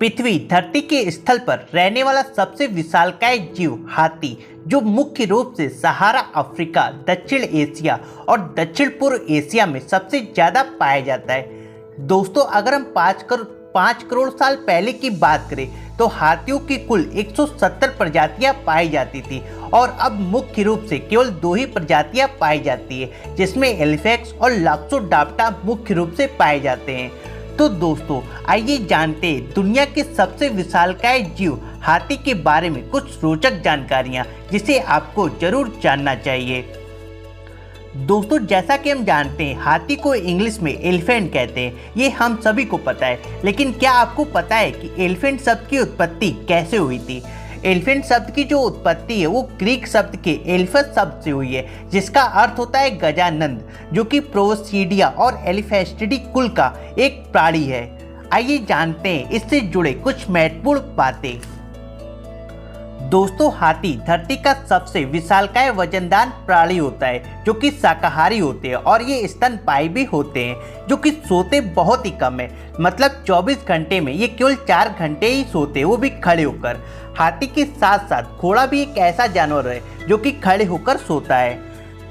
पृथ्वी धरती के स्थल पर रहने वाला सबसे विशालकाय जीव हाथी, जो मुख्य रूप से सहारा अफ्रीका, दक्षिण एशिया और दक्षिण पूर्व एशिया में सबसे ज़्यादा पाया जाता है। दोस्तों, अगर हम 5 करोड़ साल पहले की बात करें तो हाथियों की कुल 170 प्रजातियां पाई जाती थी और अब मुख्य रूप से केवल 2 ही प्रजातियां पाई जाती है, जिसमें एलिफेक्स और लाक्सोडाप्टा मुख्य रूप से पाए जाते हैं। तो दोस्तों, आइए जानते हैं दुनिया के सबसे विशालकाय जीव हाथी के बारे में कुछ रोचक जानकारियां, जिसे आपको जरूर जानना चाहिए। दोस्तों, जैसा कि हम जानते हैं हाथी को इंग्लिश में एलिफेंट कहते हैं, ये हम सभी को पता है। लेकिन क्या आपको पता है कि एलिफेंट शब्द की उत्पत्ति कैसे हुई थी? एलिफेंट शब्द की जो उत्पत्ति है वो ग्रीक शब्द के एलिफस शब्द से हुई है, जिसका अर्थ होता है गजानंद, जो कि प्रोवोसिडिया और एलिफेस्टिडी कुल का एक प्राणी है। आइए जानते हैं इससे जुड़े कुछ महत्वपूर्ण बातें। दोस्तों, हाथी धरती का सबसे विशालकाय वजनदार प्राणी होता है, जो कि शाकाहारी होते हैं और ये स्तनपायी भी होते हैं, जो कि सोते बहुत ही कम है। मतलब 24 घंटे में ये केवल 4 घंटे ही सोते हैं, वो भी खड़े होकर। हाथी के साथ साथ घोड़ा भी एक ऐसा जानवर है जो कि खड़े होकर सोता है।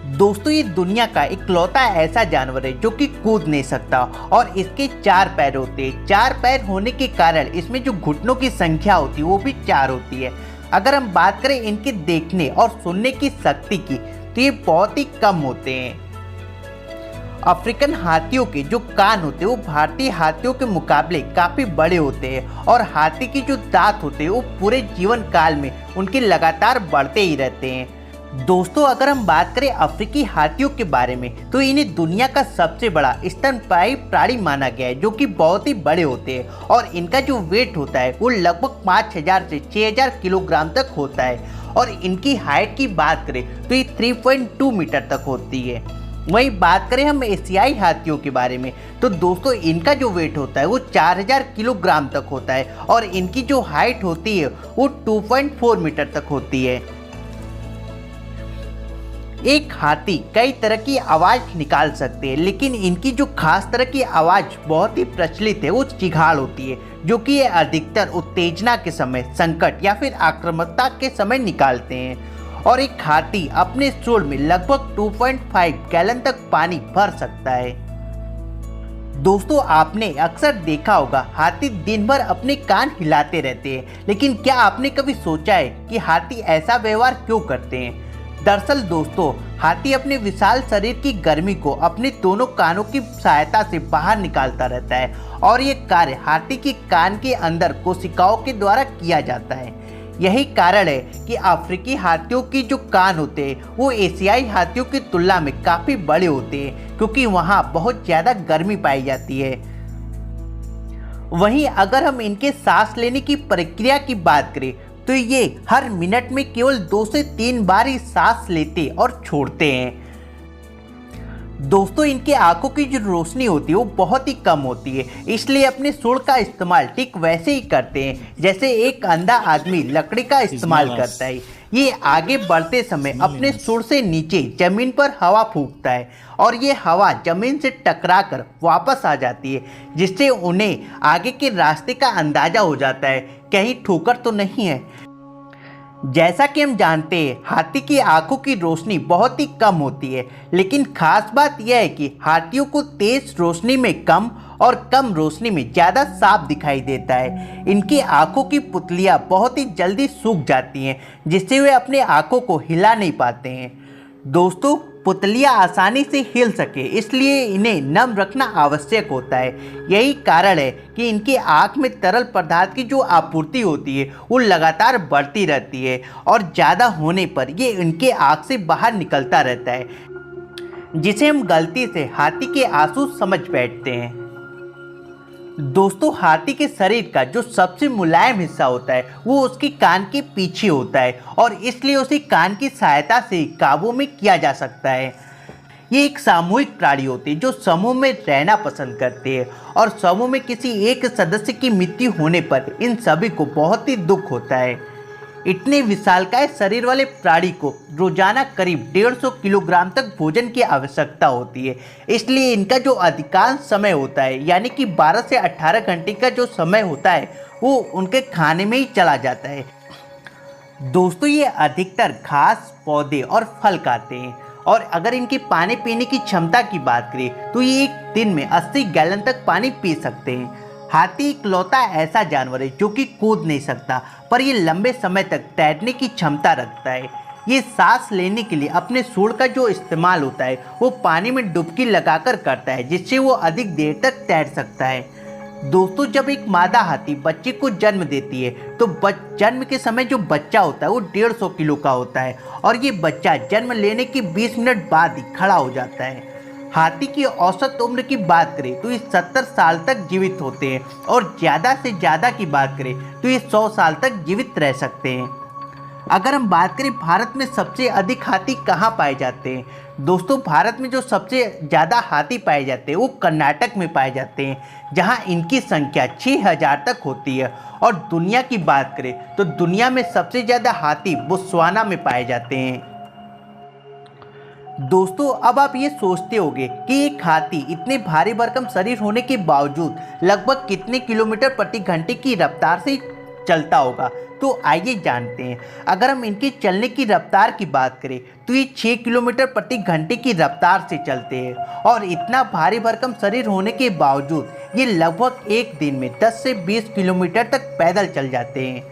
दोस्तों, ये दुनिया का इकलौता ऐसा जानवर है जो कि कूद नहीं सकता और इसके 4 पैर होते हैं। 4 पैर होने के कारण इसमें जो घुटनों की संख्या होती है वो भी 4 होती है। अगर हम बात करें इनके देखने और सुनने की शक्ति की, तो ये बहुत ही कम होते हैं। अफ्रीकन हाथियों के जो कान होते हैं वो भारतीय हाथियों के मुकाबले काफ़ी बड़े होते हैं और हाथी के जो दांत होते हैं वो पूरे जीवन काल में उनके लगातार बढ़ते ही रहते हैं। दोस्तों, अगर हम बात करें अफ्रीकी हाथियों के बारे में, तो इन्हें दुनिया का सबसे बड़ा स्तनपायी प्राणी माना गया है, जो कि बहुत ही बड़े होते हैं और इनका जो वेट होता है वो लगभग 5000 से 6000 किलोग्राम तक होता है और इनकी हाइट की बात करें तो ये 3.2 मीटर तक होती है। वहीं बात करें हम एशियाई हाथियों के बारे में, तो दोस्तों इनका जो वेट होता है वो 4000 किलोग्राम तक होता है और इनकी जो हाइट होती है वो 2.4 मीटर तक होती है। एक हाथी कई तरह की आवाज़ निकाल सकते हैं, लेकिन इनकी जो खास तरह की आवाज़ बहुत ही प्रचलित है वो चिघाड़ होती है, जो कि ये अधिकतर उत्तेजना के समय, संकट या फिर आक्रामकता के समय निकालते हैं। और एक हाथी अपने सूंड में लगभग 2.5 गैलन तक पानी भर सकता है। दोस्तों, आपने अक्सर देखा होगा हाथी दिन भर अपने कान हिलाते रहते हैं, लेकिन क्या आपने कभी सोचा है कि हाथी ऐसा व्यवहार क्यों करते हैं? दरअसल दोस्तों, हाथी अपने विशाल शरीर की गर्मी को अपने दोनों कानों की सहायता से बाहर निकालता रहता है और ये कार्य हाथी के कान के अंदर कोशिकाओं के द्वारा किया जाता है। यही कारण है कि अफ्रीकी हाथियों की जो कान होते हैं वो एशियाई हाथियों की तुलना में काफ़ी बड़े होते हैं, क्योंकि वहाँ बहुत ज़्यादा गर्मी पाई जाती है। वहीं अगर हम इनके सांस लेने की प्रक्रिया की बात करें, तो ये हर मिनट में केवल 2 से 3 बार ही सांस लेते और छोड़ते हैं। दोस्तों, इनके आंखों की जो रोशनी होती है वो बहुत ही कम होती है, इसलिए अपने सूंड का इस्तेमाल ठीक वैसे ही करते हैं जैसे एक अंधा आदमी लकड़ी का इस्तेमाल करता है। ये आगे बढ़ते समय अपने सूंड से नीचे जमीन पर हवा फूंकता है और ये हवा जमीन से टकराकर वापस आ जाती है, जिससे उन्हें आगे के रास्ते का अंदाजा हो जाता है, कहीं ठोकर तो नहीं है। जैसा कि हम जानते हैं हाथी की आंखों की रोशनी बहुत ही कम होती है, लेकिन खास बात यह है कि हाथियों को तेज रोशनी में कम और कम रोशनी में ज़्यादा साफ दिखाई देता है। इनकी आंखों की पुतलियां बहुत ही जल्दी सूख जाती हैं, जिससे वे अपने आंखों को हिला नहीं पाते हैं। दोस्तों, पुतलियां आसानी से हिल सके इसलिए इन्हें नम रखना आवश्यक होता है। यही कारण है कि इनकी आँख में तरल पदार्थ की जो आपूर्ति होती है वो लगातार बढ़ती रहती है और ज़्यादा होने पर ये इनके आँख से बाहर निकलता रहता है, जिसे हम गलती से हाथी के आंसू समझ बैठते हैं। दोस्तों, हाथी के शरीर का जो सबसे मुलायम हिस्सा होता है वो उसके कान के पीछे होता है और इसलिए उसे कान की सहायता से काबू में किया जा सकता है। ये एक सामूहिक प्राणी होते हैं जो समूह में रहना पसंद करते हैं और समूह में किसी एक सदस्य की मृत्यु होने पर इन सभी को बहुत ही दुख होता है। इतने विशालकाय शरीर वाले प्राणी को रोजाना करीब 150 किलोग्राम तक भोजन की आवश्यकता होती है। इसलिए इनका जो अधिकांश समय होता है यानी कि 12 से 18 घंटे का जो समय होता है वो उनके खाने में ही चला जाता है। दोस्तों ये अधिकतर घास, पौधे और फल खाते हैं और अगर इनकी पानी पीने की क्षमता की बात करें तो ये एक दिन में 80 गैलन तक पानी पी सकते हैं। हाथी इकलौता ऐसा जानवर है जो कि कूद नहीं सकता, पर ये लंबे समय तक तैरने की क्षमता रखता है। ये सांस लेने के लिए अपने सूंड का जो इस्तेमाल होता है वो पानी में डुबकी लगाकर करता है, जिससे वो अधिक देर तक तैर सकता है। दोस्तों जब एक मादा हाथी बच्चे को जन्म देती है तो जन्म के समय जो बच्चा होता है वो 150 किलो का होता है और ये बच्चा जन्म लेने के 20 मिनट बाद ही खड़ा हो जाता है। हाथी की औसत उम्र की बात करें तो ये 70 साल तक जीवित होते हैं और ज़्यादा से ज़्यादा की बात करें तो ये 100 साल तक जीवित रह सकते हैं। अगर हम बात करें भारत में सबसे अधिक हाथी कहाँ पाए जाते हैं, दोस्तों भारत में जो सबसे ज़्यादा हाथी पाए जाते हैं वो कर्नाटक में पाए जाते हैं, जहाँ इनकी संख्या 6000 तक होती है। और दुनिया की बात करें तो दुनिया में सबसे ज़्यादा हाथी बोत्सवाना में पाए जाते हैं। दोस्तों अब आप ये सोचते होंगे कि एक हाथी इतने भारी भरकम शरीर होने के बावजूद लगभग कितने किलोमीटर प्रति घंटे की रफ्तार से चलता होगा, तो आइए जानते हैं। अगर हम इनके चलने की रफ्तार की बात करें तो ये 6 किलोमीटर प्रति घंटे की रफ्तार से चलते हैं और इतना भारी भरकम शरीर होने के बावजूद ये लगभग एक दिन में 10 से 20 किलोमीटर तक पैदल चल जाते हैं।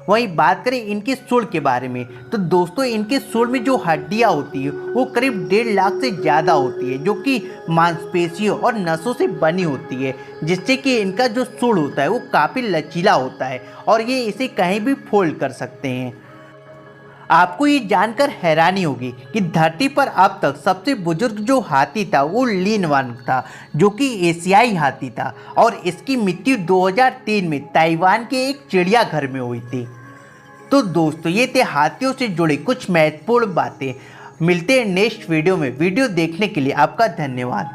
वहीं बात करें इनकी सूंड के बारे में तो दोस्तों इनके सूंड में जो हड्डियां होती है वो करीब 1.5 लाख से ज़्यादा होती है, जो कि मांसपेशियों और नसों से बनी होती है, जिससे कि इनका जो सूंड होता है वो काफ़ी लचीला होता है और ये इसे कहीं भी फोल्ड कर सकते हैं। आपको ये जानकर हैरानी होगी कि धरती पर अब तक सबसे बुजुर्ग जो हाथी था वो लिन वांग था, जो कि एशियाई हाथी था और इसकी मृत्यु 2003 में ताइवान के एक चिड़ियाघर में हुई थी। तो दोस्तों ये थे हाथियों से जुड़ी कुछ महत्वपूर्ण बातें। मिलते हैं नेक्स्ट वीडियो में। वीडियो देखने के लिए आपका धन्यवाद।